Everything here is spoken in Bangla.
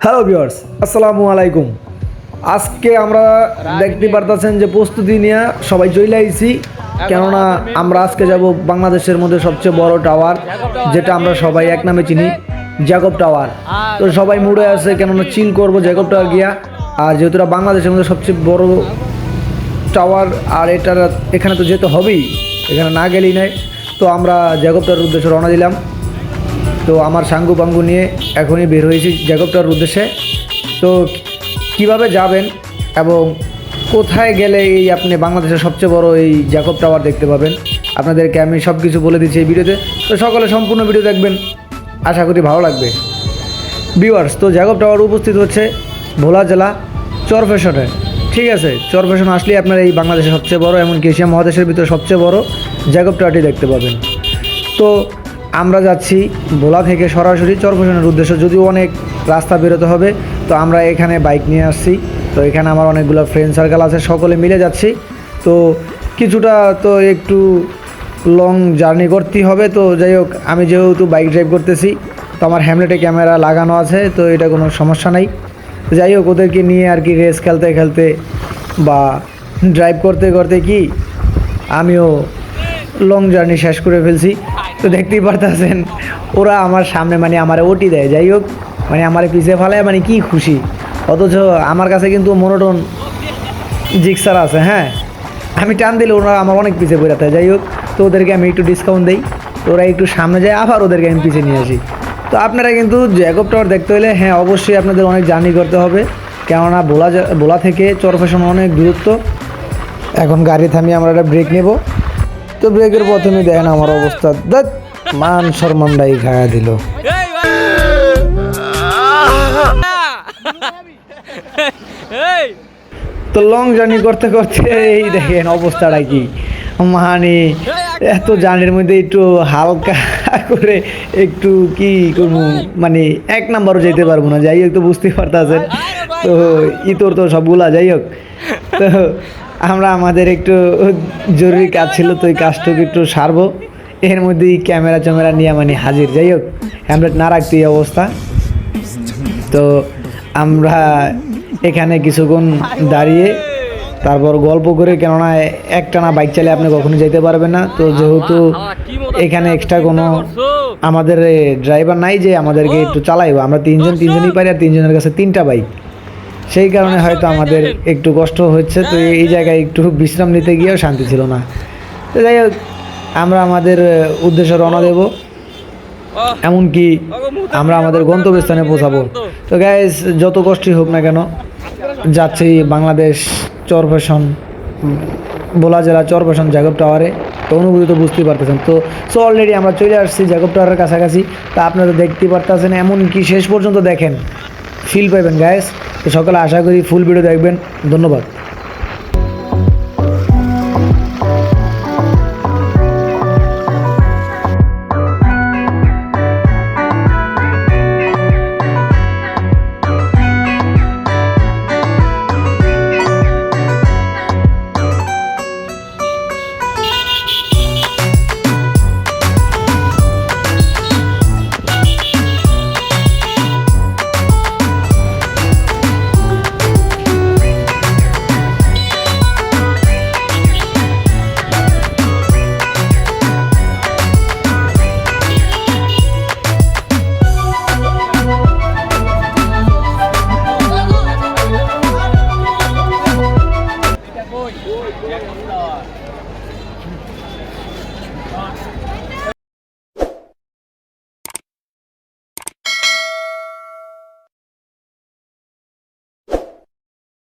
হ্যালো ভিউয়ার্স, আসসালামু আলাইকুম। আজকে আমরা দেখতে পারতেছেন যে প্রস্তুতি নিয়ে সবাই চলে আইছি, কেননা আমরা আজকে যাব বাংলাদেশের মধ্যে সবচেয়ে বড় টাওয়ার, যেটা আমরা সবাই এক নামে চিনি, জ্যাকব টাওয়ার। তো সবাই মুড়ে আছে, কেননা চিল করবো জ্যাকব টাওয়ার গিয়া। আর যেহেতু এটা বাংলাদেশের মধ্যে সবচেয়ে বড় টাওয়ার, আর এখানে তো যেতে হবেই, এখানে না গেলেই নাই। তো আমরা জ্যাকব টাওয়ারের উদ্দেশ্যে রওনা দিলাম। তো আমার সাঙ্গু পাঙ্গু নিয়ে এখনই বের হয়েছি জ্যাকব টাওয়ারের উদ্দেশ্যে। তো কিভাবে যাবেন এবং কোথায় গেলে এই আপনি বাংলাদেশের সবচেয়ে বড় এই জ্যাকব টাওয়ার দেখতে পাবেন, আপনাদেরকে আমি সব কিছু বলে দিচ্ছি এই ভিডিওতে। তো সকলে সম্পূর্ণ ভিডিও দেখবেন, আশা করি ভালো লাগবে ভিউয়ার্স। তো জ্যাকব টাওয়ার উপস্থিত হচ্ছে ভোলা জেলা চরফ্যাশনে। ঠিক আছে, চরফ্যাশন আসলে আপনার এই বাংলাদেশের সবচেয়ে বড়, এমনকি এশিয়া মহাদেশের ভিতরে সবচেয়ে বড় জ্যাকব টাওয়ারটি দেখতে পাবেন। তো আমরা যাচ্ছি ভোলা থেকে সরাসরি চরফ্যাশনের উদ্দেশ্যে, যদিও অনেক রাস্তা বেরোতে হবে। তো আমরা এখানে বাইক নিয়ে আসছি। তো এখানে আমার অনেকগুলো ফ্রেন্ড সার্কেল আছে, সকলে মিলে যাচ্ছি। তো কিছুটা তো একটু লং জার্নি করতেই হবে। তো যাই হোক, আমি যেহেতু বাইক ড্রাইভ করতেছি, তো আমার হ্যামলেটে ক্যামেরা লাগানো আছে, তো এটা কোনো সমস্যা নাই। যাই হোক, ওদেরকে নিয়ে আর কি রেস খেলতে খেলতে বা ড্রাইভ করতে করতে কি আমিও লং জার্নি শেষ করে ফেলছি। তো দেখতেই পারতেছেন ওরা আমার সামনে মানে আমার ওটি দেয়। যাই হোক, মানে আমার পিছিয়ে ফেলায় মানে কি খুশি, অথচ আমার কাছে কিন্তু মনোটন জিক্সার আছে। হ্যাঁ, আমি টান দিলে ওরা আমার অনেক পিছিয়ে পড়াতে। যাই হোক, তো ওদেরকে আমি একটু ডিসকাউন্ট দিই, তো ওরা একটু সামনে যায়, আবার ওদেরকে আমি পিছিয়ে নিয়ে আসি। তো আপনারা কিন্তু জ্যাকব টাওয়ার দেখতে হলে হ্যাঁ অবশ্যই আপনাদের অনেক জার্নি করতে হবে, কেননা ভোলা থেকে চরফ্যাশন অনেক দূরত্ব। এখন গাড়ি থামিয়ে আমরা একটা ব্রেক নেব। তো ব্রেকের প্রথমে দেখেন আমার অবস্থা, দেখ মান সম্মানটাই খায়া দিল। তো লং জার্নি করতে করতে এই দেখেন অবস্থাটা কি, মানে এত জার্নির মধ্যে একটু হালকা করে একটু কি করবো, মানে এক নাম্বারও যেতে পারবো না। যাই হোক, তো বুঝতেই পারতেছেন। তো ইতর তো সবগুলা। যাই হোক, তো আমরা আমাদের একটু জরুরি কাজ ছিল, তো এই কাজটুকু একটু সারবো, এর মধ্যেই ক্যামেরা নিয়ে মানে হাজির। যাই হোক, হ্যামলেট না রাখতে এই অবস্থা। তো আমরা এখানে কিছুক্ষণ দাঁড়িয়ে তারপর গল্প করে, কেননা একটানা বাইক চালিয়ে আপনি কখনো যেতে পারবেন না। তো যেহেতু এখানে এক্সট্রা কোনো আমাদের ড্রাইভার নাই যে আমাদেরকে একটু চালাইবো, আমরা তিনজনই পারি, আর তিনজনের কাছে তিনটা বাইক, সেই কারণে হয়তো আমাদের একটু কষ্ট হচ্ছে। তো এই জায়গায় একটু বিশ্রাম নিতে গিয়েও শান্তি ছিল না। তো যাই হোক, আমরা আমাদের উদ্দেশ্যে রওনা দেব, এমনকি আমরা আমাদের গন্তব্যস্থানে পৌঁছাবো। তো গাইস, যত কষ্টই হোক না কেন, যাচ্ছি বাংলাদেশ চরফ্যাশন, ভোলা জেলা চরফ্যাশন জ্যাকব টাওয়ারে। তো অনুভূতি তো বুঝতেই পারতেছেন। তো অলরেডি আমরা চলে আসছি জ্যাকব টাওয়ারের কাছাকাছি। তা আপনারা দেখতেই পারতেছেন, এমনকি শেষ পর্যন্ত দেখেন, ফিল পাইবেন গাইস। তো সকালে আশা করি ফুল ভিডিও দেখবেন। ধন্যবাদ।